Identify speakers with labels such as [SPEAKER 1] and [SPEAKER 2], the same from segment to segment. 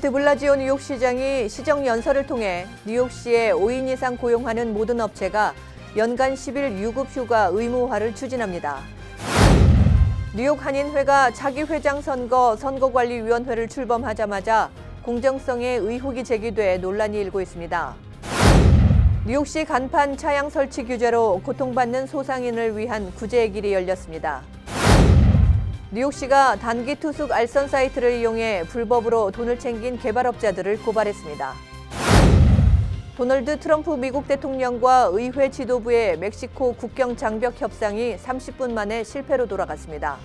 [SPEAKER 1] 빌 드블라지오 뉴욕시장이 시정 연설을 통해 뉴욕시에 5인 이상 고용하는 모든 업체가 연간 10일 유급 휴가 의무화를 추진합니다. 뉴욕 한인회가 차기 회장 선거관리위원회를 출범하자마자 공정성에 의혹이 제기돼 논란이 일고 있습니다. 뉴욕시 간판 차양 설치 규제로 고통받는 소상인을 위한 구제의 길이 열렸습니다. 뉴욕시가 단기 투숙 알선 사이트를 이용해 불법으로 돈을 챙긴 개발업자들을 고발했습니다. 도널드 트럼프 미국 대통령과 의회 지도부의 멕시코 국경 장벽 협상이 30분 만에 실패로 돌아갔습니다.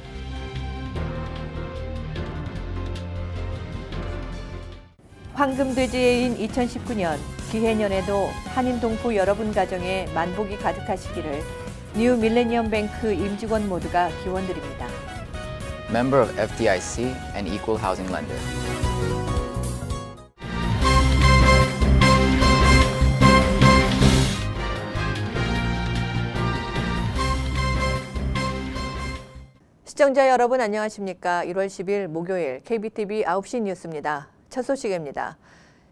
[SPEAKER 1] 황금돼지해인 2019년 기해년에도 한인 동포 여러분 가정에 만복이 가득하시기를 뉴 밀레니엄 뱅크 임직원 모두가 기원드립니다.
[SPEAKER 2] Member of FDIC and Equal Housing Lender.
[SPEAKER 1] 시청자 여러분 안녕하십니까? 1월 10일 목요일 KBTV 9시 뉴스입니다. 첫 소식입니다.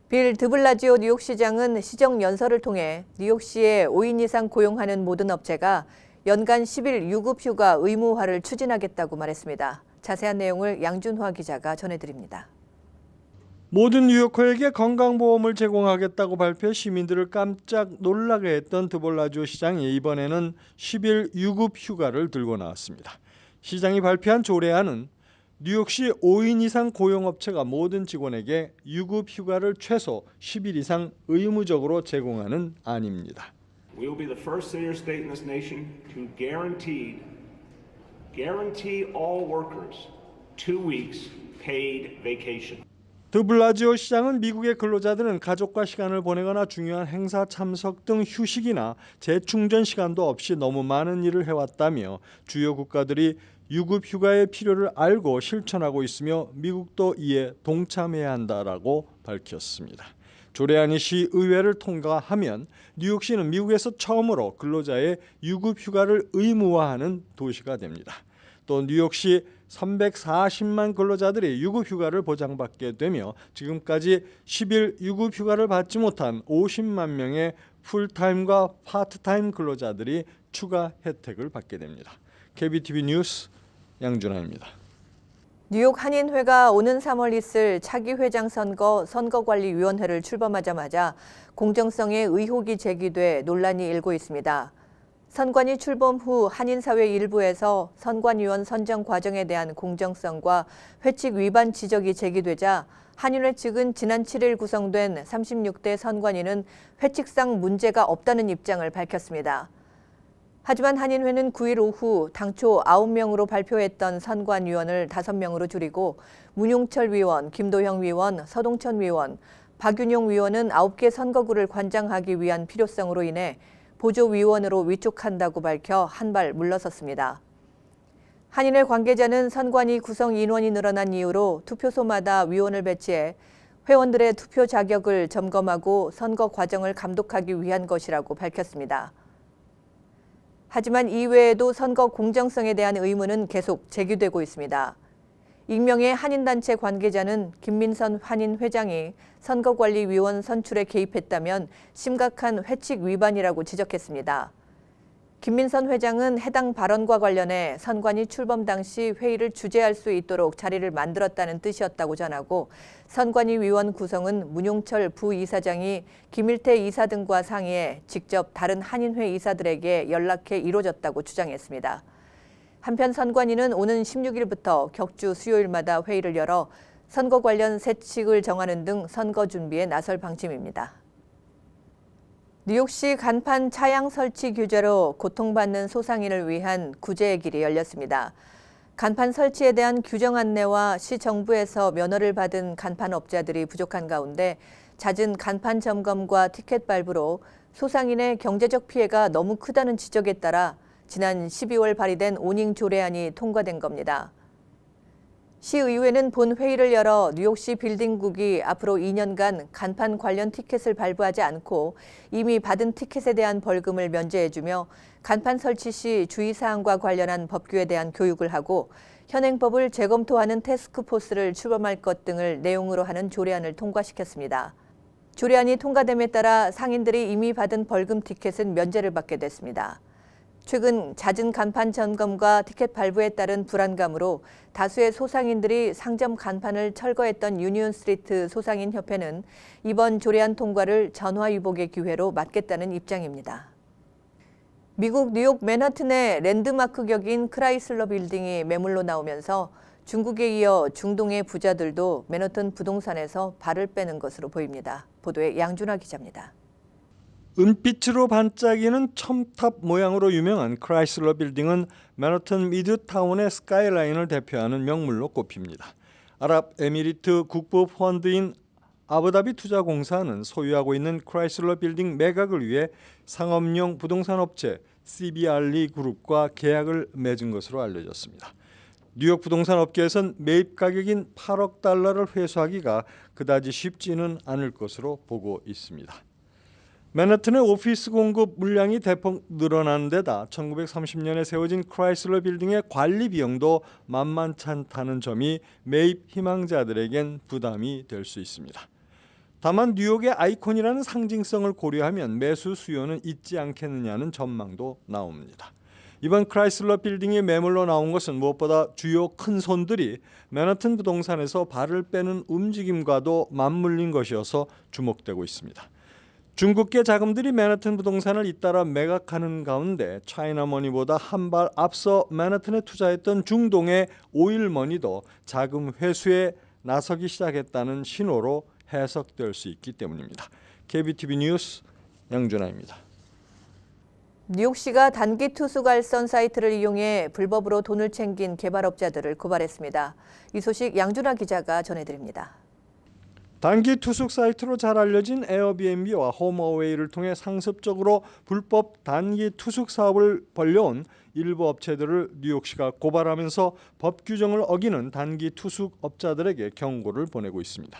[SPEAKER 1] 빌 드블라지오 뉴욕시장은 시정 연설을 통해 뉴욕시에 5인 이상 고용하는 모든 업체가 연간 10일 유급 휴가 의무화를 추진하겠다고 말했습니다. 자세한 내용을 양준화 기자가 전해드립니다.
[SPEAKER 3] 모든 뉴요커에게 건강보험을 제공하겠다고 발표해 시민들을 깜짝 놀라게 했던 드블라지오 시장이 이번에는 10일 유급 휴가를 들고 나왔습니다. 시장이 발표한 조례안은 뉴욕시 5인 이상 고용업체가 모든 직원에게 유급 휴가를 최소 10일 이상 의무적으로 제공하는 안입니다.
[SPEAKER 4] We will be the first senior state in this nation to guarantee all workers 2 weeks paid vacation.
[SPEAKER 3] 드블라지오 시장은 미국의 근로자들은 가족과 시간을 보내거나 중요한 행사 참석 등 휴식이나 재충전 시간도 없이 너무 많은 일을 해왔다며 주요 국가들이 유급 휴가의 필요를 알고 실천하고 있으며 미국도 이에 동참해야 한다라고 밝혔습니다. 조례안이 시의회를 통과하면 뉴욕시는 미국에서 처음으로 근로자의 유급 휴가를 의무화하는 도시가 됩니다. 또 뉴욕시 340만 근로자들이 유급 휴가를 보장받게 되며 지금까지 10일 유급 휴가를 받지 못한 50만 명의 풀타임과 파트타임 근로자들이 추가 혜택을 받게 됩니다. KBTV 뉴스 양준하입니다.
[SPEAKER 1] 뉴욕 한인회가 오는 3월 있을 차기 회장 선거관리위원회를 출범하자마자 공정성에 의혹이 제기돼 논란이 일고 있습니다. 선관위 출범 후 한인사회 일부에서 선관위원 선정 과정에 대한 공정성과 회칙 위반 지적이 제기되자 한인회 측은 지난 7일 구성된 36대 선관위는 회칙상 문제가 없다는 입장을 밝혔습니다. 하지만 한인회는 9일 오후 당초 9명으로 발표했던 선관위원을 5명으로 줄이고 문용철 위원, 김도형 위원, 서동천 위원, 박윤용 위원은 9개 선거구를 관장하기 위한 필요성으로 인해 보조위원으로 위촉한다고 밝혀 한발 물러섰습니다. 한인회 관계자는 선관위 구성 인원이 늘어난 이유로 투표소마다 위원을 배치해 회원들의 투표 자격을 점검하고 선거 과정을 감독하기 위한 것이라고 밝혔습니다. 하지만 이외에도 선거 공정성에 대한 의문은 계속 제기되고 있습니다. 익명의 한인단체 관계자는 김민선 한인회장이 선거관리위원 선출에 개입했다면 심각한 회칙 위반이라고 지적했습니다. 김민선 회장은 해당 발언과 관련해 선관위 출범 당시 회의를 주재할 수 있도록 자리를 만들었다는 뜻이었다고 전하고 선관위 위원 구성은 문용철 부이사장이 김일태 이사 등과 상의해 직접 다른 한인회 이사들에게 연락해 이루어졌다고 주장했습니다. 한편 선관위는 오는 16일부터 격주 수요일마다 회의를 열어 선거 관련 세칙을 정하는 등 선거 준비에 나설 방침입니다. 뉴욕시 간판 차양 설치 규제로 고통받는 소상인을 위한 구제의 길이 열렸습니다. 간판 설치에 대한 규정 안내와 시 정부에서 면허를 받은 간판업자들이 부족한 가운데 잦은 간판 점검과 티켓 발부로 소상인의 경제적 피해가 너무 크다는 지적에 따라 지난 12월 발의된 오닝 조례안이 통과된 겁니다. 시의회는 본회의를 열어 뉴욕시 빌딩국이 앞으로 2년간 간판 관련 티켓을 발부하지 않고 이미 받은 티켓에 대한 벌금을 면제해주며 간판 설치 시 주의사항과 관련한 법규에 대한 교육을 하고 현행법을 재검토하는 태스크포스를 출범할 것 등을 내용으로 하는 조례안을 통과시켰습니다. 조례안이 통과됨에 따라 상인들이 이미 받은 벌금 티켓은 면제를 받게 됐습니다. 최근 잦은 간판 점검과 티켓 발부에 따른 불안감으로 다수의 소상인들이 상점 간판을 철거했던 유니온스트리트 소상인협회는 이번 조례안 통과를 전화위복의 기회로 맞겠다는 입장입니다. 미국 뉴욕 맨하튼의 랜드마크 격인 크라이슬러 빌딩이 매물로 나오면서 중국에 이어 중동의 부자들도 맨하튼 부동산에서 발을 빼는 것으로 보입니다. 보도에 양준하 기자입니다.
[SPEAKER 3] 은빛으로 반짝이는 첨탑 모양으로 유명한 크라이슬러 빌딩은 맨하튼 미드타운의 스카이라인을 대표하는 명물로 꼽힙니다. 아랍에미리트 국부 펀드인 아부다비 투자공사는 소유하고 있는 크라이슬러 빌딩 매각을 위해 상업용 부동산 업체 CBRE 그룹과 계약을 맺은 것으로 알려졌습니다. 뉴욕 부동산 업계에선 매입 가격인 8억 달러를 회수하기가 그다지 쉽지는 않을 것으로 보고 있습니다. 맨하튼의 오피스 공급 물량이 대폭 늘어난 데다 1930년에 세워진 크라이슬러 빌딩의 관리 비용도 만만치 않다는 점이 매입 희망자들에겐 부담이 될 수 있습니다. 다만 뉴욕의 아이콘이라는 상징성을 고려하면 매수 수요는 있지 않겠느냐는 전망도 나옵니다. 이번 크라이슬러 빌딩이 매물로 나온 것은 무엇보다 주요 큰 손들이 맨하튼 부동산에서 발을 빼는 움직임과도 맞물린 것이어서 주목되고 있습니다. 중국계 자금들이 맨하튼 부동산을 잇따라 매각하는 가운데 차이나머니보다 한 발 앞서 맨하튼에 투자했던 중동의 오일머니도 자금 회수에 나서기 시작했다는 신호로 해석될 수 있기 때문입니다. KBTV 뉴스 양준하입니다.
[SPEAKER 1] 뉴욕시가 단기 투숙 알선 사이트를 이용해 불법으로 돈을 챙긴 개발업자들을 고발했습니다. 이 소식 양준하 기자가 전해드립니다.
[SPEAKER 3] 단기 투숙 사이트로 잘 알려진 에어비앤비와 홈어웨이를 통해 상습적으로 불법 단기 투숙 사업을 벌려온 일부 업체들을 뉴욕시가 고발하면서 법 규정을 어기는 단기 투숙 업자들에게 경고를 보내고 있습니다.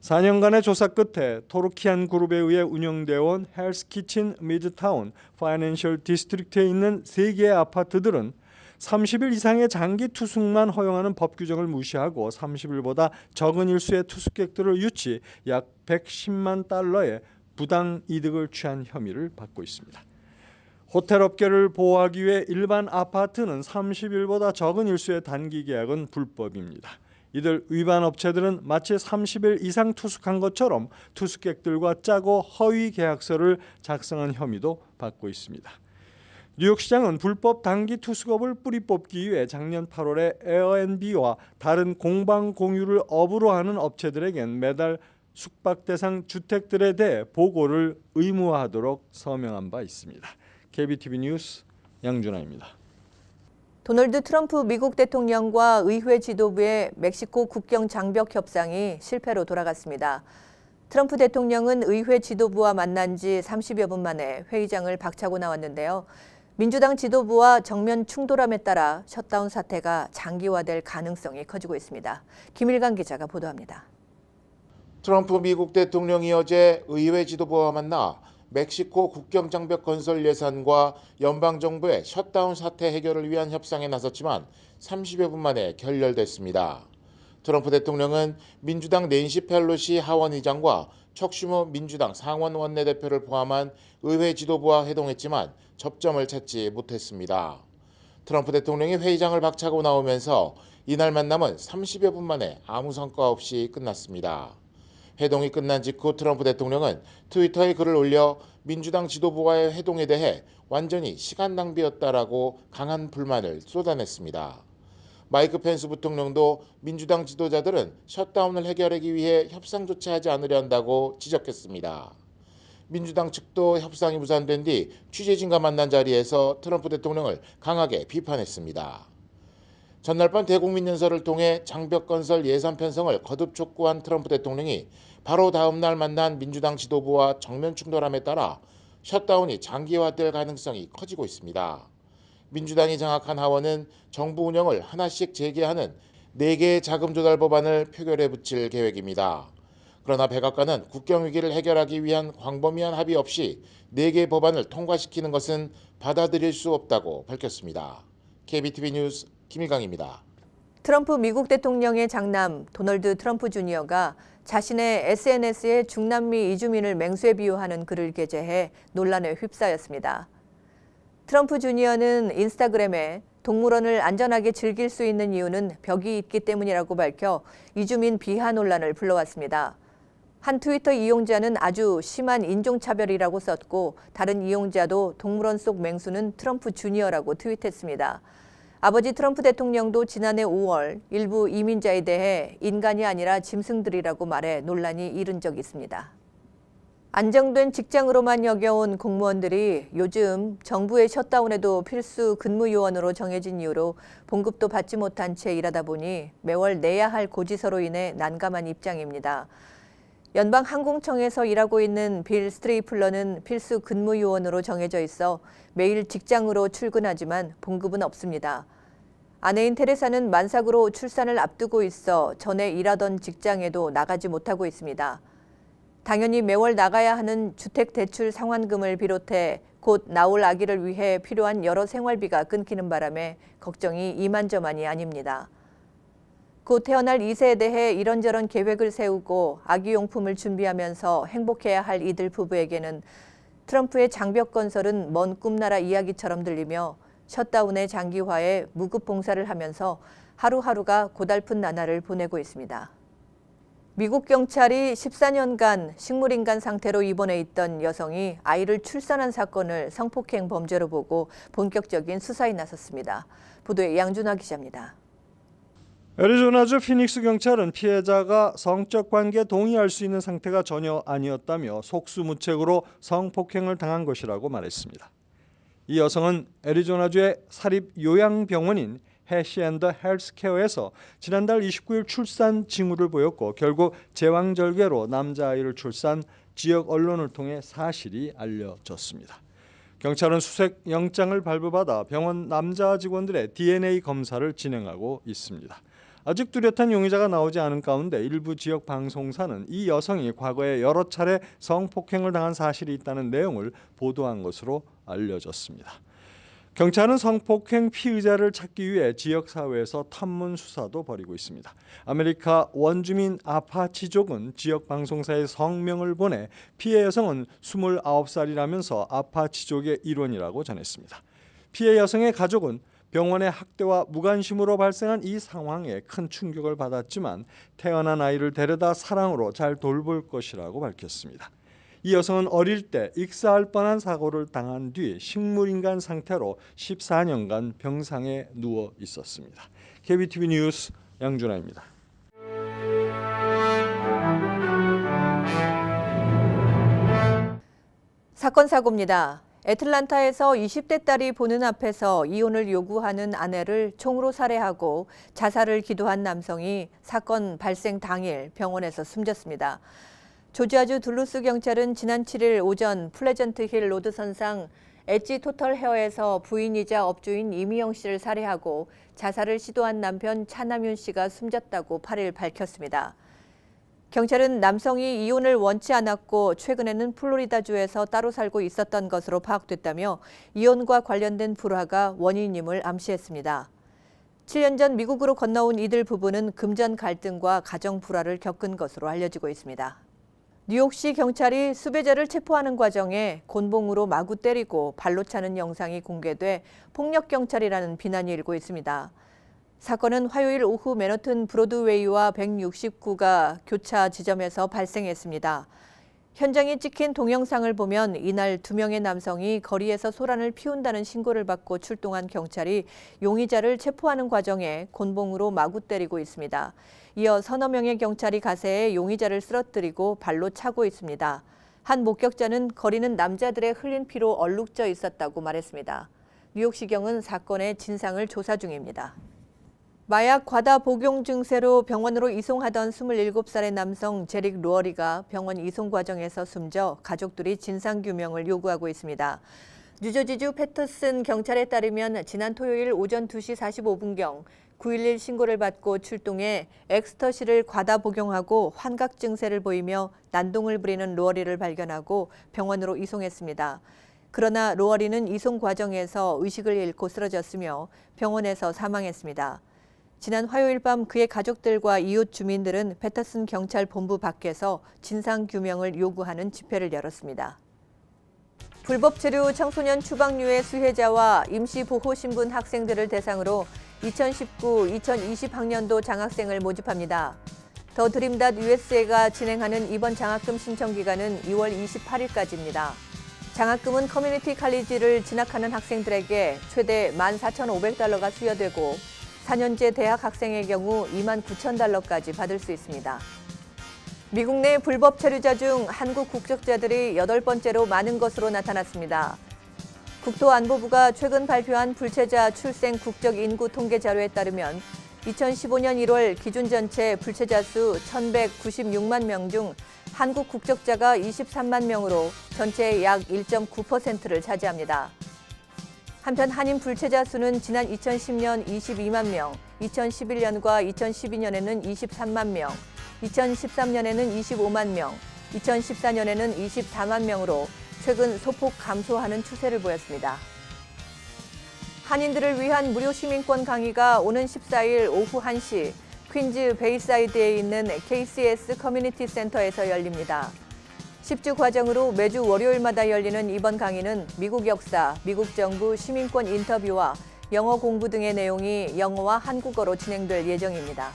[SPEAKER 3] 4년간의 조사 끝에 토르키안 그룹에 의해 운영되어 온 헬스키친 미드타운 파이낸셜 디스트릭트에 있는 3개의 아파트들은 30일 이상의 장기 투숙만 허용하는 법 규정을 무시하고 30일보다 적은 일수의 투숙객들을 유치 약 110만 달러의 부당 이득을 취한 혐의를 받고 있습니다. 호텔 업계를 보호하기 위해 일반 아파트는 30일보다 적은 일수의 단기 계약은 불법입니다. 이들 위반 업체들은 마치 30일 이상 투숙한 것처럼 투숙객들과 짜고 허위 계약서를 작성한 혐의도 받고 있습니다. 뉴욕시장은 불법 단기 투숙업을 뿌리 뽑기 위해 작년 8월에 에어앤비와 다른 공방 공유를 업으로 하는 업체들에겐 매달 숙박 대상 주택들에 대해 보고를 의무화하도록 서명한 바 있습니다. KBTV 뉴스 양준하입니다.
[SPEAKER 1] 도널드 트럼프 미국 대통령과 의회 지도부의 멕시코 국경 장벽 협상이 실패로 돌아갔습니다. 트럼프 대통령은 의회 지도부와 만난 지 30여 분 만에 회의장을 박차고 나왔는데요. 민주당 지도부와 정면 충돌함에 따라 셧다운 사태가 장기화될 가능성이 커지고 있습니다. 김일강 기자가 보도합니다.
[SPEAKER 5] 트럼프 미국 대통령이 어제 의회 지도부와 만나 멕시코 국경 장벽 건설 예산과 연방정부의 셧다운 사태 해결을 위한 협상에 나섰지만 30여 분 만에 결렬됐습니다. 트럼프 대통령은 민주당 낸시 펠로시 하원 의장과 척 슈머 민주당 상원 원내대표를 포함한 의회 지도부와 회동했지만 접점을 찾지 못했습니다. 트럼프 대통령이 회의장을 박차고 나오면서 이날 만남은 30여 분 만에 아무 성과 없이 끝났습니다. 회동이 끝난 직후 트럼프 대통령은 트위터에 글을 올려 민주당 지도부와의 회동에 대해 완전히 시간 낭비였다라고 강한 불만을 쏟아냈습니다. 마이크 펜스 부통령도 민주당 지도자들은 셧다운을 해결하기 위해 협상 조치하지 않으려 한다고 지적했습니다. 민주당 측도 협상이 무산된 뒤 취재진과 만난 자리에서 트럼프 대통령을 강하게 비판했습니다. 전날 밤 대국민 연설을 통해 장벽 건설 예산 편성을 거듭 촉구한 트럼프 대통령이 바로 다음 날 만난 민주당 지도부와 정면 충돌함에 따라 셧다운이 장기화될 가능성이 커지고 있습니다. 민주당이 장악한 하원은 정부 운영을 하나씩 재개하는 4개의 자금 조달 법안을 표결에 붙일 계획입니다. 그러나 백악관은 국경 위기를 해결하기 위한 광범위한 합의 없이 4개의 법안을 통과시키는 것은 받아들일 수 없다고 밝혔습니다. KBTV 뉴스 김일강입니다.
[SPEAKER 1] 트럼프 미국 대통령의 장남 도널드 트럼프 주니어가 자신의 SNS에 중남미 이주민을 맹수에 비유하는 글을 게재해 논란에 휩싸였습니다. 트럼프 주니어는 인스타그램에 동물원을 안전하게 즐길 수 있는 이유는 벽이 있기 때문이라고 밝혀 이주민 비하 논란을 불러왔습니다. 한 트위터 이용자는 아주 심한 인종차별이라고 썼고 다른 이용자도 동물원 속 맹수는 트럼프 주니어라고 트윗했습니다. 아버지 트럼프 대통령도 지난해 5월 일부 이민자에 대해 인간이 아니라 짐승들이라고 말해 논란이 일은 적이 있습니다. 안정된 직장으로만 여겨온 공무원들이 요즘 정부의 셧다운에도 필수 근무 요원으로 정해진 이유로 봉급도 받지 못한 채 일하다 보니 매월 내야 할 고지서로 인해 난감한 입장입니다. 연방항공청에서 일하고 있는 빌 스트레이플러는 필수 근무 요원으로 정해져 있어 매일 직장으로 출근하지만 봉급은 없습니다. 아내인 테레사는 만삭으로 출산을 앞두고 있어 전에 일하던 직장에도 나가지 못하고 있습니다. 당연히 매월 나가야 하는 주택대출 상환금을 비롯해 곧 나올 아기를 위해 필요한 여러 생활비가 끊기는 바람에 걱정이 이만저만이 아닙니다. 곧 태어날 2세에 대해 이런저런 계획을 세우고 아기용품을 준비하면서 행복해야 할 이들 부부에게는 트럼프의 장벽 건설은 먼 꿈나라 이야기처럼 들리며 셧다운의 장기화에 무급봉사를 하면서 하루하루가 고달픈 나날을 보내고 있습니다. 미국 경찰이 14년간 식물인간 상태로 입원해 있던 여성이 아이를 출산한 사건을 성폭행 범죄로 보고 본격적인 수사에 나섰습니다. 보도에 양준하 기자입니다.
[SPEAKER 3] 애리조나주 피닉스 경찰은 피해자가 성적 관계에 동의할 수 있는 상태가 전혀 아니었다며 속수무책으로 성폭행을 당한 것이라고 말했습니다. 이 여성은 애리조나주의 사립 요양병원인 해시앤더 헬스케어에서 지난달 29일 출산 징후를 보였고 결국 제왕절개로 남자아이를 출산, 지역 언론을 통해 사실이 알려졌습니다. 경찰은 수색 영장을 발부받아 병원 남자 직원들의 DNA 검사를 진행하고 있습니다. 아직 뚜렷한 용의자가 나오지 않은 가운데 일부 지역 방송사는 이 여성이 과거에 여러 차례 성폭행을 당한 사실이 있다는 내용을 보도한 것으로 알려졌습니다. 경찰은 성폭행 피의자를 찾기 위해 지역사회에서 탐문 수사도 벌이고 있습니다. 아메리카 원주민 아파치족은 지역 방송사에 성명을 보내 피해 여성은 29살이라면서 아파치족의 일원이라고 전했습니다. 피해 여성의 가족은 병원의 학대와 무관심으로 발생한 이 상황에 큰 충격을 받았지만 태어난 아이를 데려다 사랑으로 잘 돌볼 것이라고 밝혔습니다. 이 여성은 어릴 때 익사할 뻔한 사고를 당한 뒤 식물인간 상태로 14년간 병상에 누워 있었습니다. KBTV 뉴스 양준하입니다.
[SPEAKER 1] 사건 사고입니다. 애틀란타에서 20대 딸이 보는 앞에서 이혼을 요구하는 아내를 총으로 살해하고 자살을 기도한 남성이 사건 발생 당일 병원에서 숨졌습니다. 조지아주 둘루스 경찰은 지난 7일 오전 플레전트 힐 로드선상 엣지 토털 헤어에서 부인이자 업주인 이미영 씨를 살해하고 자살을 시도한 남편 차남윤 씨가 숨졌다고 8일 밝혔습니다. 경찰은 남성이 이혼을 원치 않았고 최근에는 플로리다주에서 따로 살고 있었던 것으로 파악됐다며 이혼과 관련된 불화가 원인임을 암시했습니다. 7년 전 미국으로 건너온 이들 부부는 금전 갈등과 가정 불화를 겪은 것으로 알려지고 있습니다. 뉴욕시 경찰이 수배자를 체포하는 과정에 곤봉으로 마구 때리고 발로 차는 영상이 공개돼 폭력경찰이라는 비난이 일고 있습니다. 사건은 화요일 오후 맨하튼 브로드웨이와 169가 교차 지점에서 발생했습니다. 현장에 찍힌 동영상을 보면 이날 2명의 남성이 거리에서 소란을 피운다는 신고를 받고 출동한 경찰이 용의자를 체포하는 과정에 곤봉으로 마구 때리고 있습니다. 이어 서너 명의 경찰이 가세해 용의자를 쓰러뜨리고 발로 차고 있습니다. 한 목격자는 거리는 남자들의 흘린 피로 얼룩져 있었다고 말했습니다. 뉴욕시경은 사건의 진상을 조사 중입니다. 마약 과다 복용 증세로 병원으로 이송하던 27살의 남성 제릭 루어리가 병원 이송 과정에서 숨져 가족들이 진상규명을 요구하고 있습니다. 뉴저지주 패터슨 경찰에 따르면 지난 토요일 오전 2시 45분경 911 신고를 받고 출동해 엑스터시를 과다 복용하고 환각 증세를 보이며 난동을 부리는 루어리를 발견하고 병원으로 이송했습니다. 그러나 루어리는 이송 과정에서 의식을 잃고 쓰러졌으며 병원에서 사망했습니다. 지난 화요일 밤 그의 가족들과 이웃 주민들은 패터슨 경찰 본부 밖에서 진상규명을 요구하는 집회를 열었습니다. 불법 체류 청소년 추방류의 수혜자와 임시보호신분 학생들을 대상으로 2019-2020 학년도 장학생을 모집합니다. 더 드림닷 USA가 진행하는 이번 장학금 신청 기간은 2월 28일까지입니다. 장학금은 커뮤니티 칼리지를 진학하는 학생들에게 최대 14,500달러가 수여되고 4년제 대학 학생의 경우 29,000달러까지 받을 수 있습니다. 미국 내 불법 체류자 중 한국 국적자들이 8번째로 많은 것으로 나타났습니다. 국토안보부가 최근 발표한 불체자 출생 국적 인구 통계 자료에 따르면 2015년 1월 기준 전체 불체자 수 1,196만 명 중 한국 국적자가 23만 명으로 전체의 약 1.9%를 차지합니다. 한편 한인 불체자 수는 지난 2010년 22만 명, 2011년과 2012년에는 23만 명, 2013년에는 25만 명, 2014년에는 24만 명으로 최근 소폭 감소하는 추세를 보였습니다. 한인들을 위한 무료 시민권 강의가 오는 14일 오후 1시 퀸즈 베이사이드에 있는 KCS 커뮤니티 센터에서 열립니다. 10주 과정으로 매주 월요일마다 열리는 이번 강의는 미국 역사, 미국 정부 시민권 인터뷰와 영어 공부 등의 내용이 영어와 한국어로 진행될 예정입니다.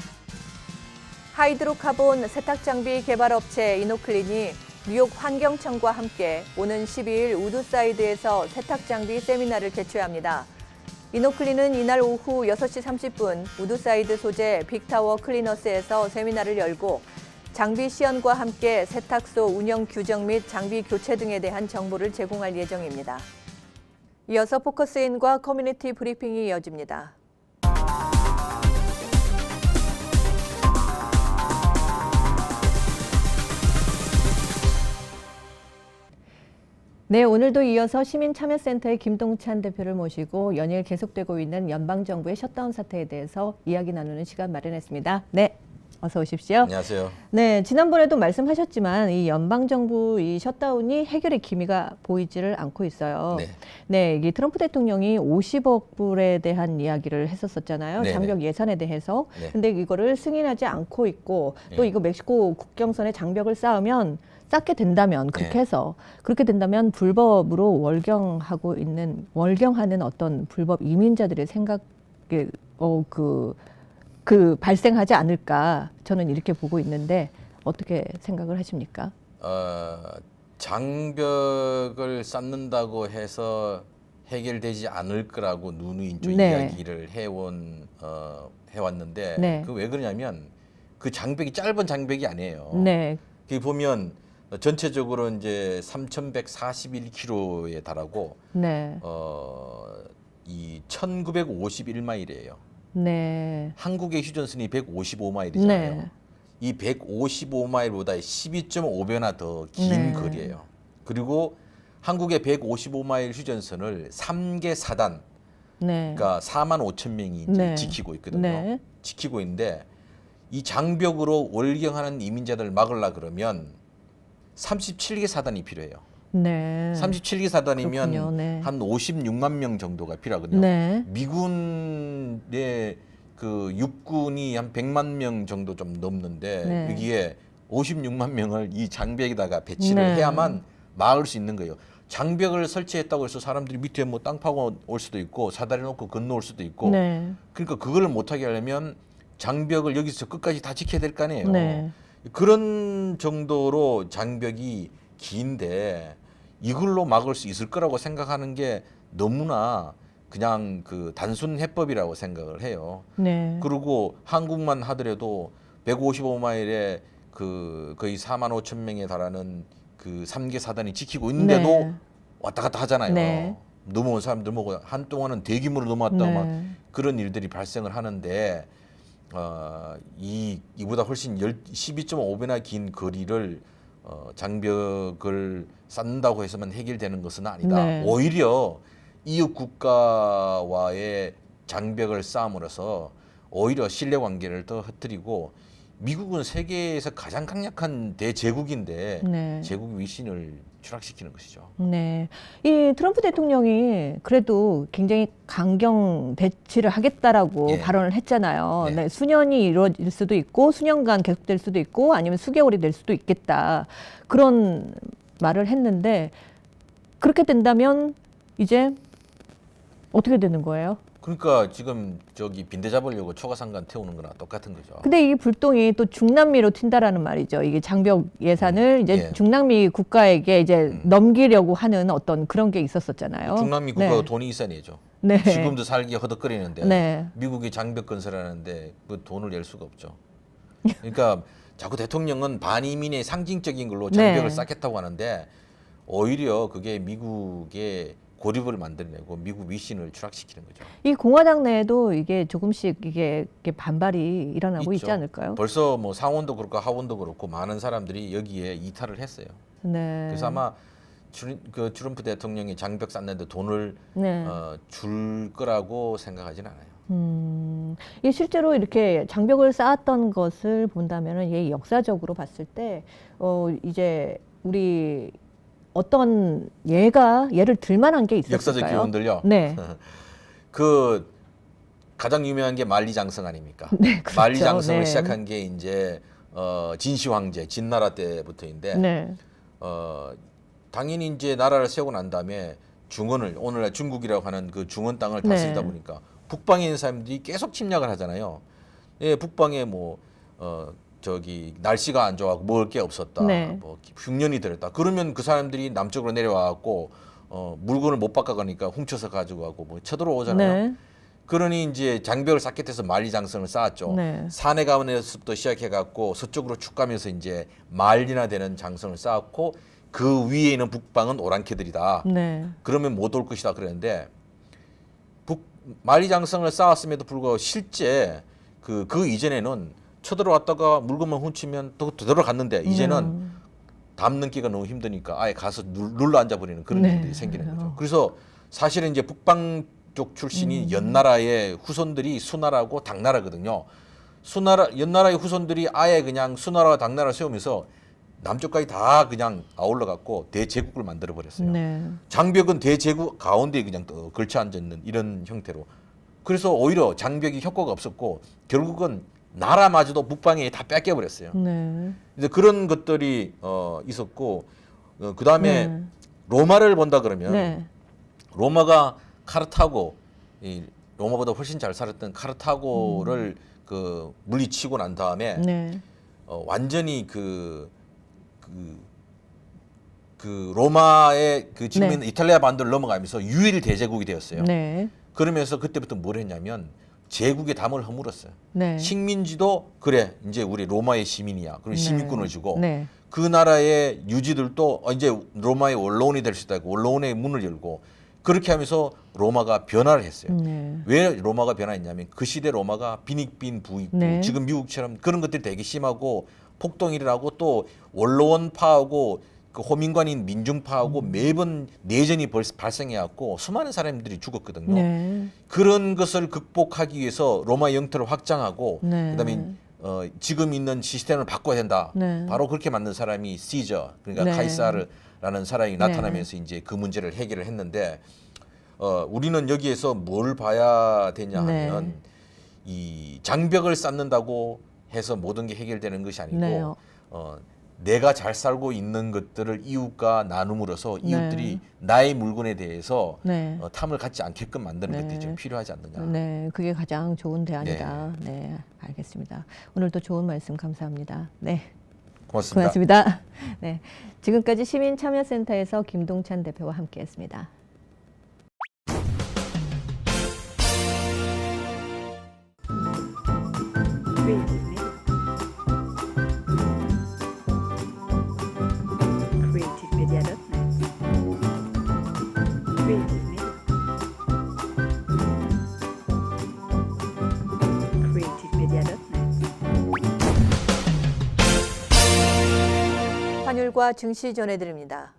[SPEAKER 1] 하이드로카본 세탁장비 개발업체 이노클린이 뉴욕 환경청과 함께 오는 12일 우드사이드에서 세탁장비 세미나를 개최합니다. 이노클린은 이날 오후 6시 30분 우드사이드 소재 빅타워 클리너스에서 세미나를 열고 장비 시연과 함께 세탁소 운영 규정 및 장비 교체 등에 대한 정보를 제공할 예정입니다. 이어서 포커스인과 커뮤니티 브리핑이 이어집니다. 네, 오늘도 이어서 시민참여센터의 김동찬 대표를 모시고 연일 계속되고 있는 연방정부의 셧다운 사태에 대해서 이야기 나누는 시간 마련했습니다. 네, 어서 오십시오.
[SPEAKER 6] 안녕하세요.
[SPEAKER 1] 네, 지난번에도 말씀하셨지만 이 연방정부 이 셧다운이 해결의 기미가 보이지를 않고 있어요.
[SPEAKER 6] 네.
[SPEAKER 1] 네, 이게 트럼프 대통령이 50억 불에 대한 이야기를 했었잖아요.
[SPEAKER 6] 네네.
[SPEAKER 1] 장벽 예산에 대해서.
[SPEAKER 6] 네.
[SPEAKER 1] 근데 이거를 승인하지 않고 있고 또
[SPEAKER 6] 네.
[SPEAKER 1] 이거 멕시코 국경선에 장벽을 쌓게 된다면 그렇게
[SPEAKER 6] 네.
[SPEAKER 1] 해서 그렇게 된다면 불법으로 월경하는 어떤 불법 이민자들의 생각에 발생하지 않을까 저는 이렇게 보고 있는데 어떻게 생각을 하십니까?
[SPEAKER 6] 장벽을 쌓는다고 해서 해결되지 않을 거라고 누누인조
[SPEAKER 1] 네.
[SPEAKER 6] 이야기를 해왔는데
[SPEAKER 1] 네.
[SPEAKER 6] 그 왜 그러냐면 그 장벽이 짧은 장벽이 아니에요.
[SPEAKER 1] 네,
[SPEAKER 6] 그 보면 전체적으로 이제 3,141km에 달하고
[SPEAKER 1] 네,
[SPEAKER 6] 이 1,951마일이에요.
[SPEAKER 1] 네,
[SPEAKER 6] 한국의 휴전선이 155마일이잖아요.
[SPEAKER 1] 네.
[SPEAKER 6] 이 155마일보다 12.5배나 더 긴
[SPEAKER 1] 네.
[SPEAKER 6] 거리예요. 그리고 한국의 155마일 휴전선을 3개 사단,
[SPEAKER 1] 네.
[SPEAKER 6] 그러니까 4만 5천 명이 이제
[SPEAKER 1] 네.
[SPEAKER 6] 지키고 있거든요.
[SPEAKER 1] 네.
[SPEAKER 6] 지키고 있는데 이 장벽으로 월경하는 이민자들을 막으려 그러면 37개 사단이 필요해요.
[SPEAKER 1] 네.
[SPEAKER 6] 37개 사단이면
[SPEAKER 1] 그렇군요. 네.
[SPEAKER 6] 한 56만 명 정도가 필요하거든요.
[SPEAKER 1] 네.
[SPEAKER 6] 미군의 그 육군이 한 100만 명 정도 좀 넘는데
[SPEAKER 1] 네.
[SPEAKER 6] 여기에 56만 명을 이 장벽에다가 배치를
[SPEAKER 1] 네.
[SPEAKER 6] 해야만 막을 수 있는 거예요. 장벽을 설치했다고 해서 사람들이 밑에 뭐 땅 파고 올 수도 있고 사다리 놓고 건너올 수도 있고
[SPEAKER 1] 네.
[SPEAKER 6] 그러니까 그걸 못하게 하려면 장벽을 여기서 끝까지 다 지켜야 될 거 아니에요.
[SPEAKER 1] 네.
[SPEAKER 6] 그런 정도로 장벽이 긴데 이걸로 막을 수 있을 거라고 생각하는 게 너무나 그냥 그 단순 해법이라고 생각을 해요.
[SPEAKER 1] 네.
[SPEAKER 6] 그리고 한국만 하더라도 155마일에 그 거의 4만 5천 명에 달하는 그 3개 사단이 지키고 있는데도
[SPEAKER 1] 네.
[SPEAKER 6] 왔다 갔다 하잖아요.
[SPEAKER 1] 네.
[SPEAKER 6] 넘어온 사람들 먹고 한동안은 대규모로 넘어왔다고
[SPEAKER 1] 네.
[SPEAKER 6] 막 그런 일들이 발생을 하는데 이보다 훨씬 12.5배나 긴 거리를 장벽을 쌓는다고 해서만 해결되는 것은 아니다.
[SPEAKER 1] 네.
[SPEAKER 6] 오히려 이웃 국가와의 장벽을 쌓음으로써 오히려 신뢰관계를 더 흐트리고 미국은 세계에서 가장 강력한 대제국인데
[SPEAKER 1] 네.
[SPEAKER 6] 제국 위신을 추락시키는 것이죠.
[SPEAKER 1] 네. 이 트럼프 대통령이 그래도 굉장히 강경 배치를 하겠다라고
[SPEAKER 6] 예.
[SPEAKER 1] 발언을 했잖아요.
[SPEAKER 6] 네.
[SPEAKER 1] 네. 수년이 이루어질 수도 있고 수년간 계속될 수도 있고 아니면 수개월이 될 수도 있겠다. 그런 말을 했는데 그렇게 된다면 이제 어떻게 되는 거예요?
[SPEAKER 6] 그러니까 지금 저기 빈대 잡으려고 초가상간 태우는 거나 똑같은 거죠.
[SPEAKER 1] 근데 이 불똥이 또 중남미로 튄다라는 말이죠. 이게 장벽 예산을 이제
[SPEAKER 6] 예.
[SPEAKER 1] 중남미 국가에게 이제 넘기려고 하는 어떤 그런 게 있었었잖아요.
[SPEAKER 6] 중남미 국가가
[SPEAKER 1] 네.
[SPEAKER 6] 돈이 있어야 내죠.
[SPEAKER 1] 네.
[SPEAKER 6] 지금도 살기 허덕거리는데
[SPEAKER 1] 네.
[SPEAKER 6] 미국이 장벽 건설하는데 그 돈을 낼 수가 없죠. 그러니까 자꾸 대통령은 반이민의 상징적인 걸로 장벽을
[SPEAKER 1] 네.
[SPEAKER 6] 쌓겠다고 하는데 오히려 그게 미국의 고립을 만들어내고 미국 위신을 추락시키는 거죠.
[SPEAKER 1] 이 공화당 내에도 이게 조금씩 이게 반발이 일어나고 있지
[SPEAKER 6] 있죠.
[SPEAKER 1] 않을까요?
[SPEAKER 6] 벌써 뭐 상원도 그렇고 하원도 그렇고 많은 사람들이 여기에 이탈을 했어요.
[SPEAKER 1] 네.
[SPEAKER 6] 그래서 아마 트럼프 대통령이 장벽 쌓는데 돈을
[SPEAKER 1] 네.
[SPEAKER 6] 줄 거라고 생각하진 않아요.
[SPEAKER 1] 이 실제로 이렇게 장벽을 쌓았던 것을 본다면은 이 역사적으로 봤을 때 이제 우리 어떤 예를 들만한 게 있었을까요?
[SPEAKER 6] 역사적 기원들요.
[SPEAKER 1] 네.
[SPEAKER 6] 그 가장 유명한 게 만리장성 아닙니까?
[SPEAKER 1] 네, 그렇죠.
[SPEAKER 6] 만리장성을
[SPEAKER 1] 네.
[SPEAKER 6] 시작한 게 이제 진시 황제 진나라 때부터인데
[SPEAKER 1] 네.
[SPEAKER 6] 당연히 이제 나라를 세우고 난 다음에 중원을 오늘날 중국이라고 하는 그 중원 땅을 다스리다
[SPEAKER 1] 네.
[SPEAKER 6] 보니까 북방에 있는 사람들이 계속 침략을 하잖아요. 예, 북방에 뭐 저기 날씨가 안 좋아하고 먹을 게 없었다.
[SPEAKER 1] 네.
[SPEAKER 6] 뭐 흉년이 들었다. 그러면 그 사람들이 남쪽으로 내려와갖고 물건을 못 바꿔가니까 훔쳐서 가지고 가고 뭐 쳐들어오잖아요.
[SPEAKER 1] 네.
[SPEAKER 6] 그러니 이제 장벽을 쌓게 돼서 만리장성을 쌓았죠.
[SPEAKER 1] 네.
[SPEAKER 6] 산에 가면서부터 시작해갖고 서쪽으로 쭉 가면서 이제 만리나 되는 장성을 쌓았고 그 위에 있는 북방은 오랑캐들이다.
[SPEAKER 1] 네.
[SPEAKER 6] 그러면 못 올 것이다 그랬는데 만리장성을 쌓았음에도 불구하고 실제 그 이전에는 쳐들어왔다가 물건만 훔치면 또 들어갔는데 이제는 담 넘기가 너무 힘드니까 아예 가서 눌러 앉아버리는 그런
[SPEAKER 1] 네.
[SPEAKER 6] 일들이 생기는 거죠. 그래서 사실은 이제 북방 쪽 출신이 연나라의 후손들이 수나라고 당나라거든요. 연나라의 후손들이 아예 그냥 수나라와 당나라를 세우면서 남쪽까지 다 그냥 아울러 갖고 대제국을 만들어 버렸어요.
[SPEAKER 1] 네.
[SPEAKER 6] 장벽은 대제국 가운데 그냥 또 걸쳐 앉아 있는 이런 형태로. 그래서 오히려 장벽이 효과가 없었고 결국은 나라마저도 북방에 다 뺏겨 버렸어요.
[SPEAKER 1] 네.
[SPEAKER 6] 이제 그런 것들이 있었고 그 다음에
[SPEAKER 1] 네.
[SPEAKER 6] 로마를 본다 그러면
[SPEAKER 1] 네.
[SPEAKER 6] 로마가 카르타고 이 로마보다 훨씬 잘 살았던 카르타고를 그 물리치고 난 다음에
[SPEAKER 1] 네.
[SPEAKER 6] 완전히 그 로마의 그 지금
[SPEAKER 1] 네.
[SPEAKER 6] 있는 이탈리아 반도를 넘어가면서 유일 대제국이 되었어요.
[SPEAKER 1] 네.
[SPEAKER 6] 그러면서 그때부터 뭘 했냐면 제국의 담을 허물었어요.
[SPEAKER 1] 네.
[SPEAKER 6] 식민지도 그래 이제 우리 로마의 시민이야. 그리고
[SPEAKER 1] 네.
[SPEAKER 6] 시민권을 주고
[SPEAKER 1] 네.
[SPEAKER 6] 그 나라의 유지들도 이제 로마의 원로원이 될 수 있다. 원로원의 문을 열고 그렇게 하면서 로마가 변화를 했어요.
[SPEAKER 1] 네.
[SPEAKER 6] 왜 로마가 변화했냐면 그 시대 로마가 빈익빈 부익부
[SPEAKER 1] 네.
[SPEAKER 6] 지금 미국처럼 그런 것들이 되게 심하고 폭동이라고 또 원로원파하고 그 호민관인 민중파하고 매번 내전이 발생해왔고 수많은 사람들이 죽었거든요.
[SPEAKER 1] 네.
[SPEAKER 6] 그런 것을 극복하기 위해서 로마 영토를 확장하고
[SPEAKER 1] 네.
[SPEAKER 6] 그다음에 지금 있는 시스템을 바꿔야 된다.
[SPEAKER 1] 네.
[SPEAKER 6] 바로 그렇게 만든 사람이 시저 그러니까
[SPEAKER 1] 네.
[SPEAKER 6] 카이사르라는 사람이 나타나면서 이제 그 문제를 해결을 했는데 우리는 여기에서 뭘 봐야 되냐 하면
[SPEAKER 1] 네.
[SPEAKER 6] 이 장벽을 쌓는다고 해서 모든 게 해결되는 것이 아니고
[SPEAKER 1] 네.
[SPEAKER 6] 내가 잘 살고 있는 것들을 이웃과 나눔으로써 이웃들이 나의 물건에 대해서
[SPEAKER 1] 네.
[SPEAKER 6] 탐을 갖지 않게끔 만드는
[SPEAKER 1] 네.
[SPEAKER 6] 것들이 좀 필요하지 않느냐.
[SPEAKER 1] 네, 그게 가장 좋은 대안이다. 네, 알겠습니다. 오늘도 좋은 말씀 감사합니다. 네,
[SPEAKER 6] 고맙습니다.
[SPEAKER 1] 고맙습니다. 네, 지금까지 시민참여센터에서 김동찬 대표와 함께했습니다.
[SPEAKER 7] creativemedia.net. Creative Media. creativemedia.net.
[SPEAKER 1] 환율과 증시 전해드립니다.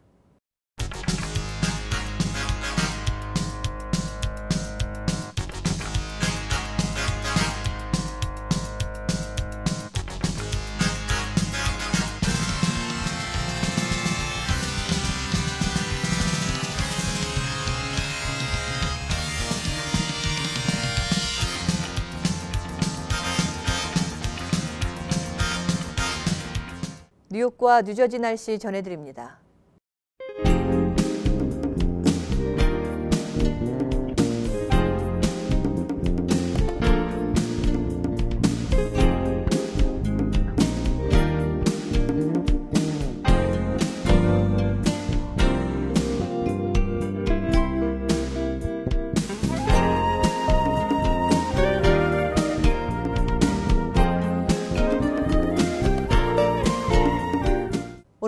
[SPEAKER 1] 뉴욕과 뉴저지 날씨 전해드립니다.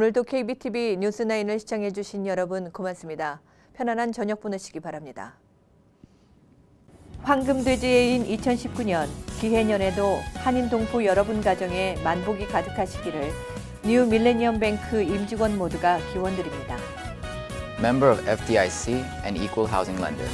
[SPEAKER 1] 오늘도 KBTV 뉴스9을 시청해주신 여러분 고맙습니다. 편안한 저녁 보내시기 바랍니다. 황금돼지해인 2019년 기해년에도 한인 동포 여러분 가정에 만복이 가득하시기를 뉴 밀레니엄 뱅크 임직원 모두가 기원드립니다.
[SPEAKER 2] Member of FDIC and equal housing lender.